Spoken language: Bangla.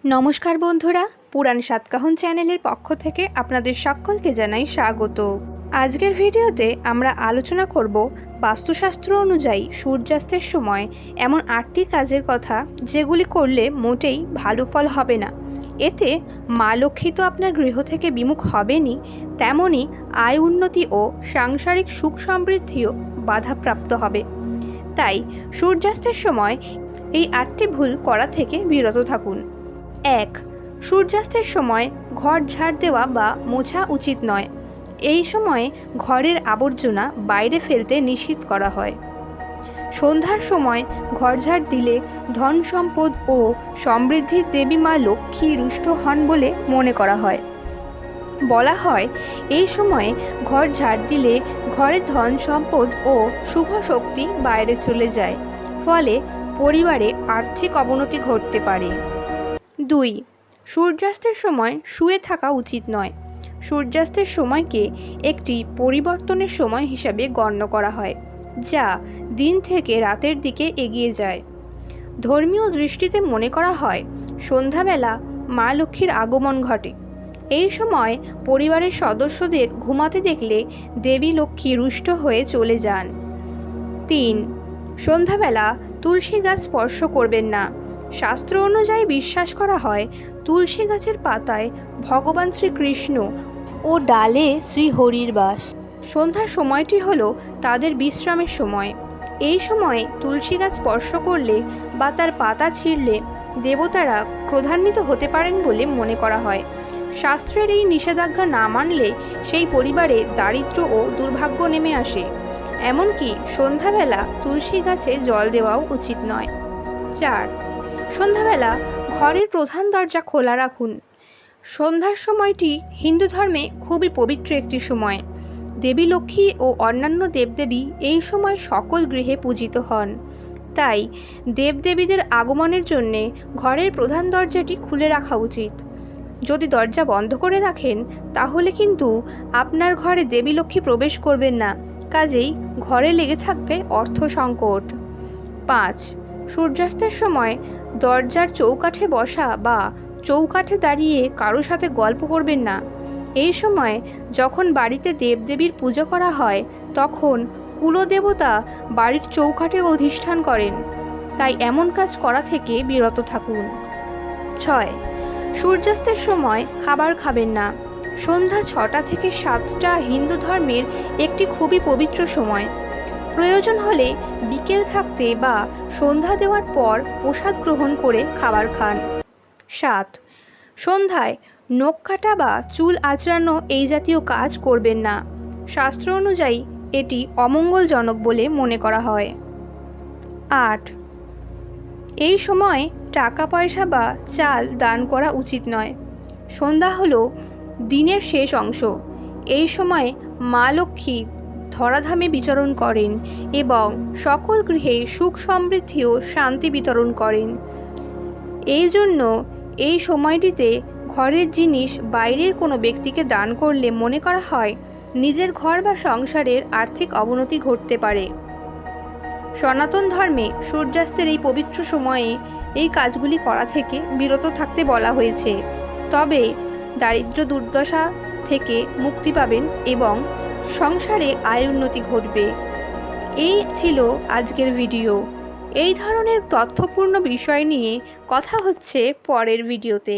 নমস্কার বন্ধুরা, পুরাণ সাতকাহন চ্যানেলের পক্ষ থেকে আপনাদের সকলকে জানাই স্বাগত। আজকের ভিডিওতে আমরা আলোচনা করব বাস্তুশাস্ত্র অনুযায়ী সূর্যাস্তের সময় এমন 8টি কাজের কথা যেগুলি করলে মোটেই ভালো ফল হবে না। এতে মা লক্ষ্মী তো আপনার গৃহ থেকে বিমুখ হবেনই, তেমনই আয় উন্নতি ও সাংসারিক সুখ সমৃদ্ধিও বাধাপ্রাপ্ত হবে। তাই সূর্যাস্তের সময় এই 8টি ভুল করা থেকে বিরত থাকুন। 1. সূর্যাস্তের সময় ঘর ঝাড় দেওয়া বা মোছা উচিত নয়। এই সময়ে ঘরের আবর্জনা বাইরে ফেলতে নিষিদ্ধ করা হয়। সন্ধ্যার সময় ঘর ঝাড় দিলে ধন সম্পদ ও সমৃদ্ধির দেবী মা লক্ষ্মী রুষ্ট হন বলে মনে করা হয়। বলা হয় এই সময়ে ঘর ঝাড় দিলে ঘরের ধন সম্পদ ও শুভ শক্তি বাইরে চলে যায়, ফলে পরিবারে আর্থিক অবনতি ঘটতে পারে। 2. সূর্যাস্তের সময় শুয়ে থাকা উচিত নয়। সূর্যাস্তের সময়কে একটি পরিবর্তনের সময় হিসাবে গণ্য করা হয়, যা দিন থেকে রাতের দিকে এগিয়ে যায়। ধর্মীয় দৃষ্টিতে মনে করা হয় সন্ধ্যাবেলা মা লক্ষ্মীর আগমন ঘটে। এই সময় পরিবারের সদস্যদের ঘুমাতে দেখলে দেবী লক্ষ্মী রুষ্ট হয়ে চলে যান। 3. সন্ধ্যাবেলা তুলসী গাছ স্পর্শ করবেন না। শাস্ত্র অনুযায়ী বিশ্বাস করা হয় তুলসী গাছের পাতায় ভগবান শ্রীকৃষ্ণ ও ডালে শ্রীহরির বাস। সন্ধ্যার সময়টি হলো তাদের বিশ্রামের সময়। এই সময়ে তুলসী গাছ স্পর্শ করলে বা তার পাতা ছিঁড়লে দেবতারা ক্রোধান্বিত হতে পারেন বলে মনে করা হয়। শাস্ত্রের এই নিষেধাজ্ঞা না মানলে সেই পরিবারে দারিদ্র্য ও দুর্ভাগ্য নেমে আসে। এমনকি সন্ধ্যাবেলা তুলসী গাছে জল দেওয়াও উচিত নয়। 4. সন্ধ্যাবেলা ঘরের প্রধান দরজা খোলা রাখুন। সন্ধ্যার সময়টি হিন্দু ধর্মে খুবই পবিত্র একটি সময়। দেবী লক্ষ্মী ও অন্যান্য দেবদেবী এই সময় সকল গৃহে পূজিত হন। তাই দেবদেবীদের আগমনের জন্যে ঘরের প্রধান দরজাটি খুলে রাখা উচিত। যদি দরজা বন্ধ করে রাখেন তাহলে কিন্তু আপনার ঘরে দেবী লক্ষ্মী প্রবেশ করবেন না, কাজেই ঘরে লেগে থাকবে অর্থ সংকট। 5. সূর্যাস্তের সময় দরজার চৌকাঠে বসা বা চৌকাঠে দাঁড়িয়ে কারো সাথে গল্প করবেন না। এই সময় যখন বাড়িতে দেবদেবীর পুজো করা হয় তখন কুলদেবতা বাড়ির চৌকাঠে অধিষ্ঠান করেন, তাই এমন কাজ করা থেকে বিরত থাকুন। 6. সূর্যাস্তের সময় খাবার খাবেন না। সন্ধ্যা 6টা থেকে 7টা হিন্দু ধর্মের একটি খুবই পবিত্র সময়। প্রয়োজন হলে বিকেল থাকতে বা সন্ধ্যা দেওয়ার পর প্রসাদ গ্রহণ করে খাবার খান। 7. সন্ধ্যায় নখ কাটা বা চুল আঁচড়ানো এই জাতীয় কাজ করবেন না। শাস্ত্র অনুযায়ী এটি অমঙ্গলজনক বলে মনে করা হয়। 8. এই সময় টাকা পয়সা বা চাল দান করা উচিত নয়। সন্ধ্যা হলো দিনের শেষ অংশ। এই সময় মা লক্ষ্মী ধরাধামে বিচরণ করেন এবং সকল গৃহে সুখ সমৃদ্ধি ও শান্তি বিতরণ করেন। এই জন্য এই সময়টিতে ঘরের জিনিস বাইরের কোনো ব্যক্তিকে দান করলে মনে করা হয় নিজের ঘর বা সংসারের আর্থিক অবনতি ঘটতে পারে। সনাতন ধর্মে সূর্যাস্তের এই পবিত্র সময়ে এই কাজগুলি করা থেকে বিরত থাকতে বলা হয়েছে, তবে দারিদ্র দুর্দশা থেকে মুক্তি পাবেন এবং সংসারে আয় উন্নতি ঘটবে। এই ছিল আজকের ভিডিও। এই ধরনের তথ্যপূর্ণ বিষয় নিয়ে কথা হচ্ছে পরের ভিডিওতে।